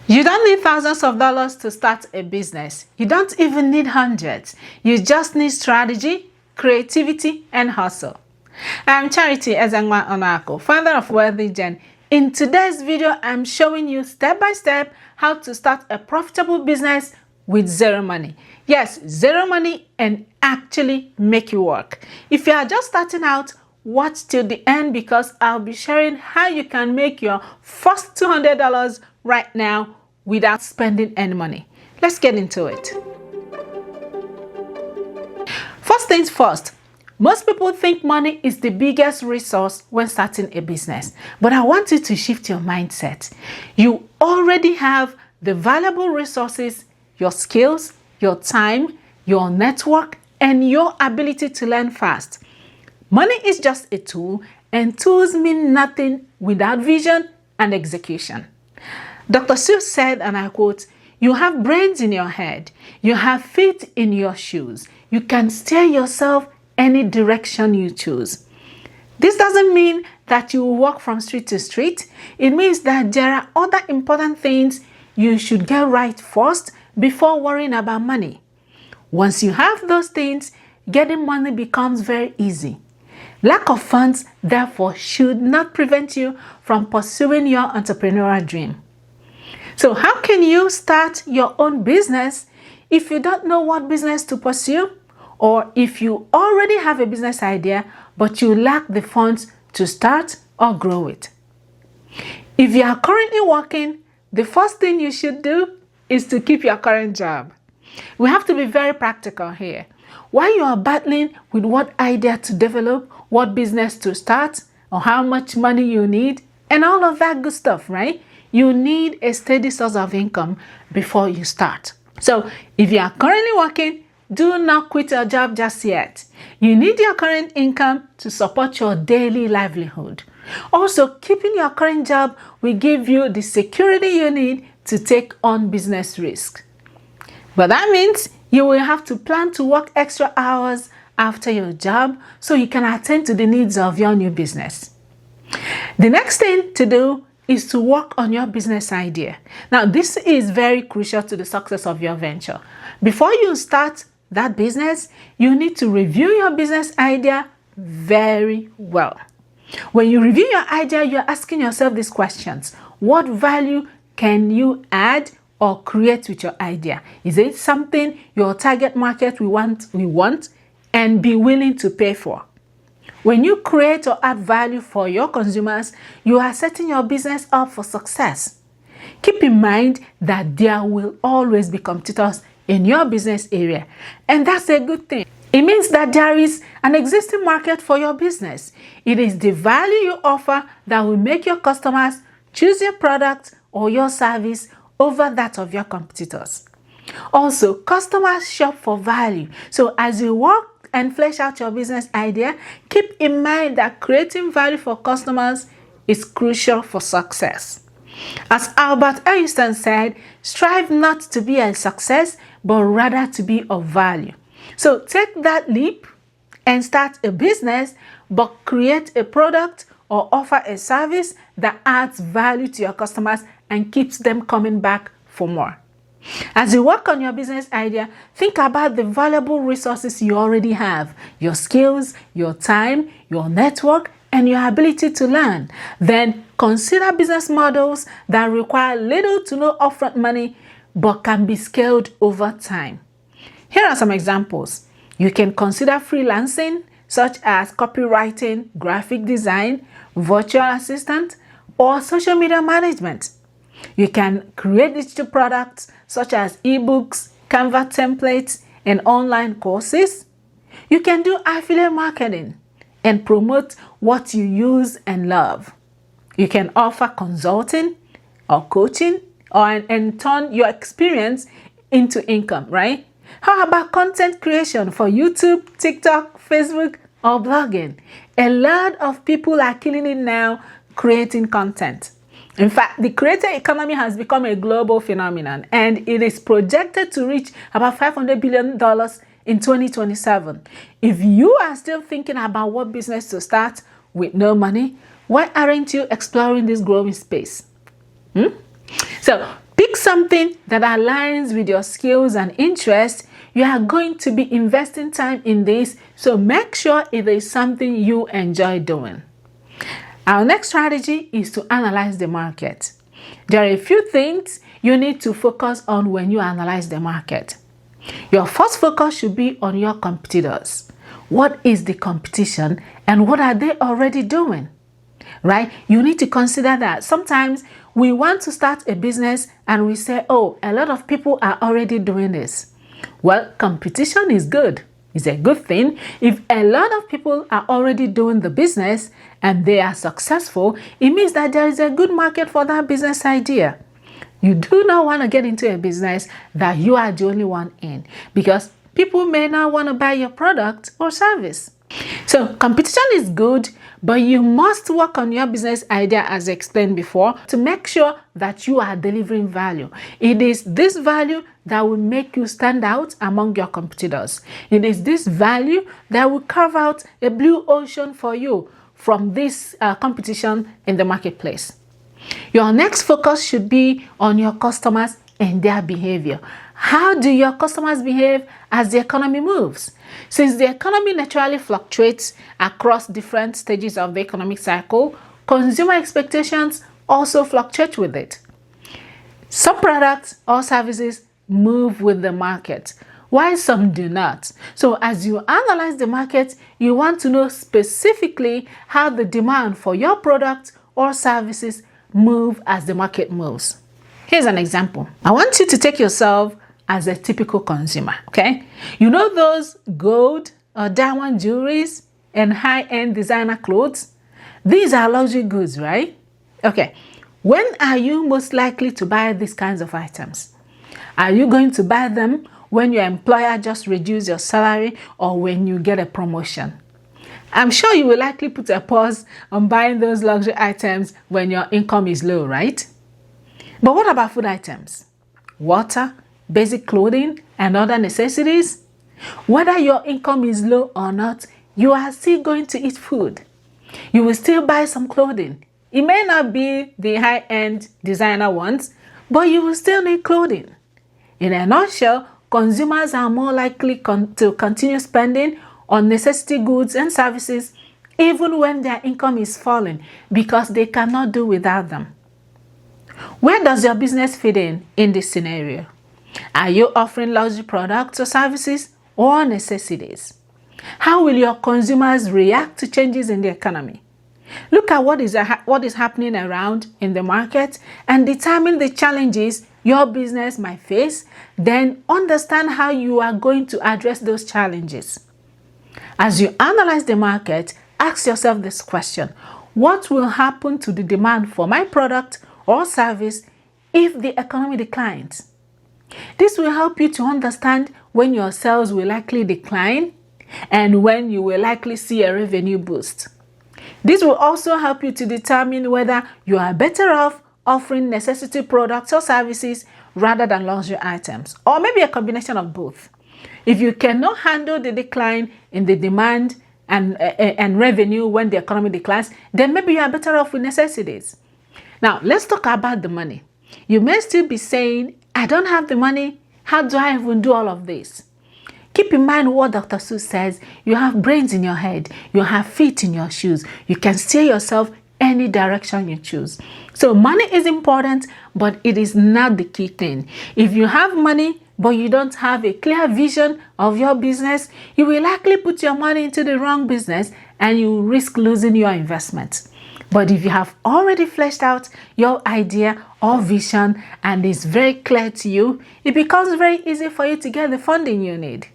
You don't need thousands of dollars to start a business. You don't even need hundreds. You just need strategy, creativity, and hustle. I'm Charity Ezengwa Onako, founder of Wealthy Gen. In today's video, I'm showing you step by step how to start a profitable business with zero money. Yes, zero money and actually make it work. If you are just starting out, watch till the end because I'll be sharing how you can make your first $200 right now without spending any money. Let's get into it. First things first, most people think money is the biggest resource when starting a business, but I want you to shift your mindset. You already have the valuable resources, your skills, your time, your network, and your ability to learn fast. Money is just a tool, and tools mean nothing without vision and execution. Dr. Seuss said, and I quote, "You have brains in your head, you have feet in your shoes. You can steer yourself any direction you choose." This doesn't mean that you will walk from street to street. It means that there are other important things you should get right first before worrying about money. Once you have those things, getting money becomes very easy. Lack of funds, therefore, should not prevent you from pursuing your entrepreneurial dream. So how can you start your own business if you don't know what business to pursue? Or if you already have a business idea, but you lack the funds to start or grow it? If you are currently working, the first thing you should do is to keep your current job. We have to be very practical here. While you are battling with what idea to develop, what business to start, or how much money you need, and all of that good stuff, right? You need a steady source of income before you start. So if you are currently working, do not quit your job just yet. You need your current income to support your daily livelihood. Also, keeping your current job will give you the security you need to take on business risk. But that means you will have to plan to work extra hours after your job so you can attend to the needs of your new business. The next thing to do is to work on your business idea. Now, this is very crucial to the success of your venture. Before you start that business, you need to review your business idea very well. When you review your idea, you're asking yourself these questions. What value can you add or create with your idea? Is it something your target market will want and be willing to pay for? When you create or add value for your consumers, you are setting your business up for success. Keep in mind that there will always be competitors in your business area, and that's a good thing. It means that there is an existing market for your business. It is the value you offer that will make your customers choose your product or your service over that of your competitors. Also, customers shop for value. So as you work and flesh out your business idea, keep in mind that creating value for customers is crucial for success. As Albert Einstein said, strive not to be a success, but rather to be of value. So take that leap and start a business, but create a product or offer a service that adds value to your customers and keeps them coming back for more. As you work on your business idea, think about the valuable resources you already have, your skills, your time, your network, and your ability to learn. Then consider business models that require little to no upfront money but can be scaled over time. Here are some examples. You can consider freelancing, such as copywriting, graphic design, virtual assistant, or social media management. You can create digital products such as ebooks, Canva templates, and online courses. You can do affiliate marketing and promote what you use and love. You can offer consulting or coaching and turn your experience into income, right? How about content creation for YouTube, TikTok, Facebook, or blogging? A lot of people are killing it now creating content. In fact, the creator economy has become a global phenomenon, and it is projected to reach about $500 billion in 2027. If you are still thinking about what business to start with no money, why aren't you exploring this growing space? So pick something that aligns with your skills and interests. You are going to be investing time in this, so make sure it is something you enjoy doing. Our next strategy is to analyze the market. There are a few things you need to focus on when you analyze the market. Your first focus should be on your competitors. What is the competition and what are they already doing? Right? You need to consider that. Sometimes we want to start a business and we say, oh, a lot of people are already doing this. Well, competition is good. It's a good thing. If a lot of people are already doing the business and they are successful, it means that there is a good market for that business idea. You do not want to get into a business that you are the only one in, because people may not want to buy your product or service. So competition is good, but you must work on your business idea, as explained before, to make sure that you are delivering value. It is this value that will make you stand out among your competitors. It is this value that will carve out a blue ocean for you from this competition in the marketplace. Your next focus should be on your customers and their behavior. How do your customers behave as the economy moves? Since the economy naturally fluctuates across different stages of the economic cycle, consumer expectations also fluctuate with it. Some products or services move with the market, while some do not. So as you analyze the market, you want to know specifically how the demand for your products or services move as the market moves. Here's an example. I want you to take yourself as a typical consumer, okay? You know those gold or diamond jewelries and high-end designer clothes? These are luxury goods, right? Okay, when are you most likely to buy these kinds of items? Are you going to buy them when your employer just reduces your salary or when you get a promotion? I'm sure you will likely put a pause on buying those luxury items when your income is low, right? But what about food items? Water, basic clothing, and other necessities? Whether your income is low or not, you are still going to eat food. You will still buy some clothing. It may not be the high-end designer ones, but you will still need clothing. In a nutshell, consumers are more likely to continue spending on necessity goods and services even when their income is falling, because they cannot do without them. Where does your business fit in this scenario? Are you offering luxury products or services or necessities? How will your consumers react to changes in the economy? Look at what is happening around in the market and determine the challenges your business might face. Then understand how you are going to address those challenges. As you analyze the market, ask yourself this question: what will happen to the demand for my product or service if the economy declines? This will help you to understand when your sales will likely decline and when you will likely see a revenue boost. This will also help you to determine whether you are better off offering necessity products or services rather than luxury items, or maybe a combination of both. If you cannot handle the decline in the demand and revenue when the economy declines, then maybe you are better off with necessities. Now, let's talk about the money. You may still be saying, I don't have the money. How do I even do all of this? Keep in mind what Dr. Seuss says: you have brains in your head, you have feet in your shoes. You can steer yourself any direction you choose. So money is important, but it is not the key thing. If you have money, but you don't have a clear vision of your business, you will likely put your money into the wrong business and you risk losing your investment. But if you have already fleshed out your idea or vision and it's very clear to you, it becomes very easy for you to get the funding you need.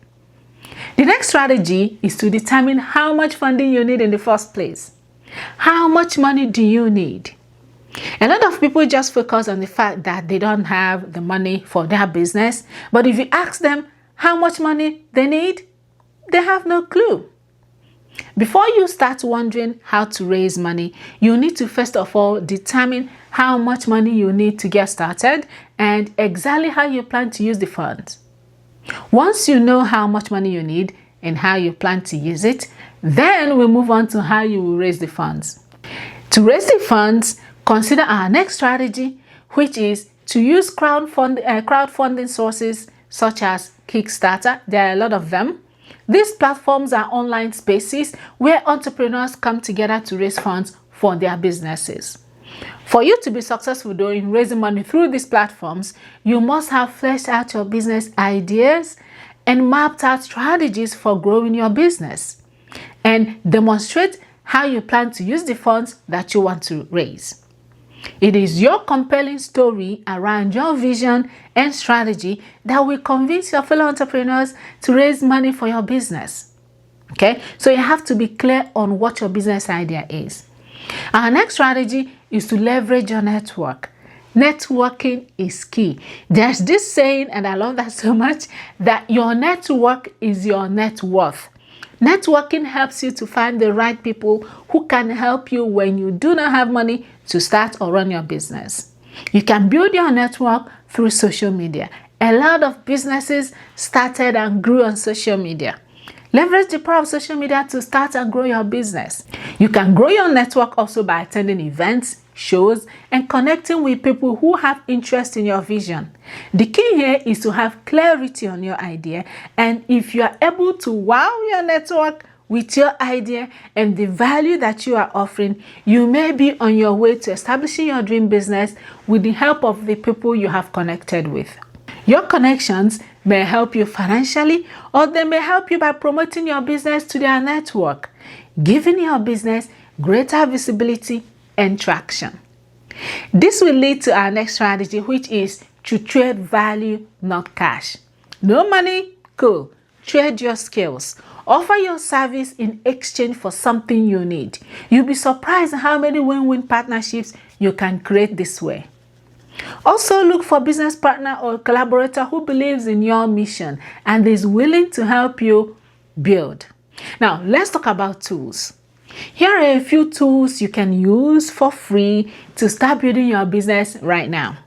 The next strategy is to determine how much funding you need in the first place. How much money do you need? A lot of people just focus on the fact that they don't have the money for their business, but if you ask them how much money they need, they have no clue. Before you start wondering how to raise money, you need to first of all determine how much money you need to get started and exactly how you plan to use the funds. Once you know how much money you need and how you plan to use it, then we'll move on to how you will raise the funds. To raise the funds, consider our next strategy, which is to use crowdfunding sources such as Kickstarter. There are a lot of them. These platforms are online spaces where entrepreneurs come together to raise funds for their businesses. For you to be successful though in raising money through these platforms, you must have fleshed out your business ideas and mapped out strategies for growing your business, and demonstrate how you plan to use the funds that you want to raise. It is your compelling story around your vision and strategy that will convince your fellow entrepreneurs to raise money for your business. Okay, so you have to be clear on what your business idea is. Our next strategy is to leverage your network. Networking is key. There's this saying, and I love that so much, that your network is your net worth. Networking helps you to find the right people who can help you when you do not have money to start or run your business. You can build your network through social media. A lot of businesses started and grew on social media. Leverage the power of social media to start and grow your business. You can grow your network also by attending events, shows, and connecting with people who have interest in your vision. The key here is to have clarity on your idea, and if you are able to wow your network with your idea and the value that you are offering, you may be on your way to establishing your dream business with the help of the people you have connected with. Your connections may help you financially, or they may help you by promoting your business to their network, giving your business greater visibility and traction. This will lead to our next strategy, which is to trade value, not cash. No money? Cool. Trade your skills. Offer your service in exchange for something you need. You'll be surprised how many win-win partnerships you can create this way. Also, look for a business partner or collaborator who believes in your mission and is willing to help you build. Now, let's talk about tools. Here are a few tools you can use for free to start building your business right now.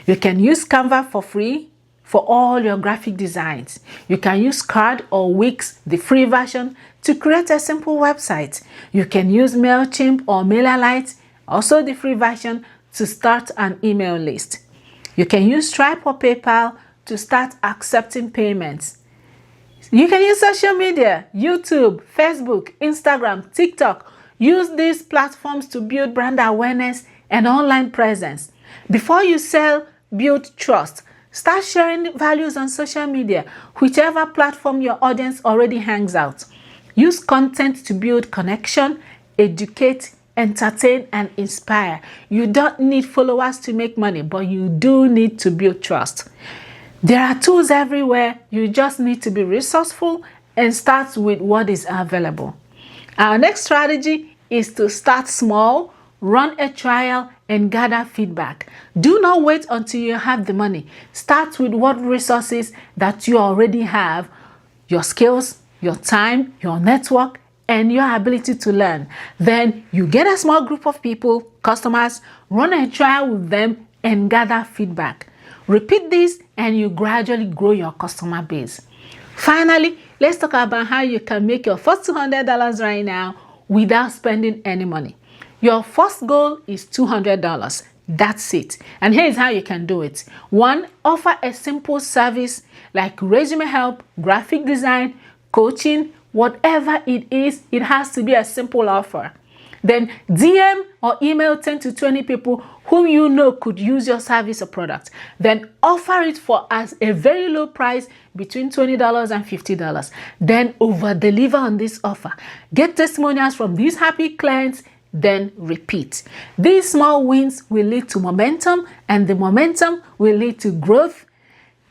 You can use Canva for free for all your graphic designs. You can use Card or Wix, the free version, to create a simple website. You can use MailChimp or MailerLite, also the free version, to start an email list. You can use Stripe or PayPal to start accepting payments. You can use social media, YouTube, Facebook, Instagram, TikTok. Use these platforms to build brand awareness and online presence. Before you sell, build trust. Start sharing values on social media, whichever platform your audience already hangs out. Use content to build connection, educate, entertain, and inspire. You don't need followers to make money, but you do need to build trust. There are tools everywhere. You just need to be resourceful and start with what is available. Our next strategy is to start small, run a trial, and gather feedback. Do not wait until you have the money. Start with what resources that you already have, your skills, your time, your network, and your ability to learn. Then you get a small group of people, customers, run a trial with them, and gather feedback. Repeat this and you gradually grow your customer base. Finally, let's talk about how you can make your first $200 right now without spending any money. Your first goal is $200. That's it. And here's how you can do it. 1, offer a simple service like resume help, graphic design, coaching, whatever it is, it has to be a simple offer. Then DM or email 10 to 20 people whom you know could use your service or product. Then offer it for as a very low price between $20 and $50. Then over deliver on this offer. Get testimonials from these happy clients, then repeat. These small wins will lead to momentum, and the momentum will lead to growth.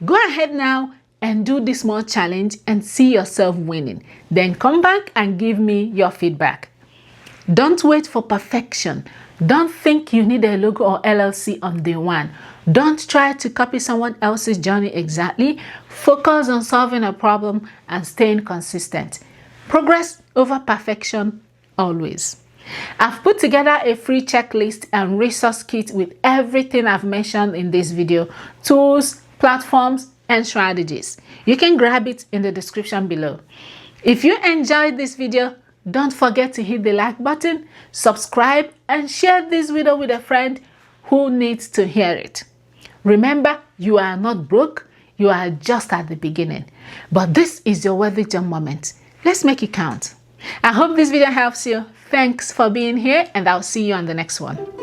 Go ahead now and do this small challenge and see yourself winning. Then come back and give me your feedback. Don't wait for perfection. Don't think you need a logo or LLC on day one. Don't try to copy someone else's journey exactly. Focus on solving a problem and staying consistent. Progress over perfection always. I've put together a free checklist and resource kit with everything I've mentioned in this video, tools, platforms, and strategies. You can grab it in the description below. If you enjoyed this video, don't forget to hit the like button, subscribe, and share this video with a friend who needs to hear it. Remember, you are not broke. You are just at the beginning. But this is your worthy jump moment. Let's make it count. I hope this video helps you. Thanks for being here, and I'll see you on the next one.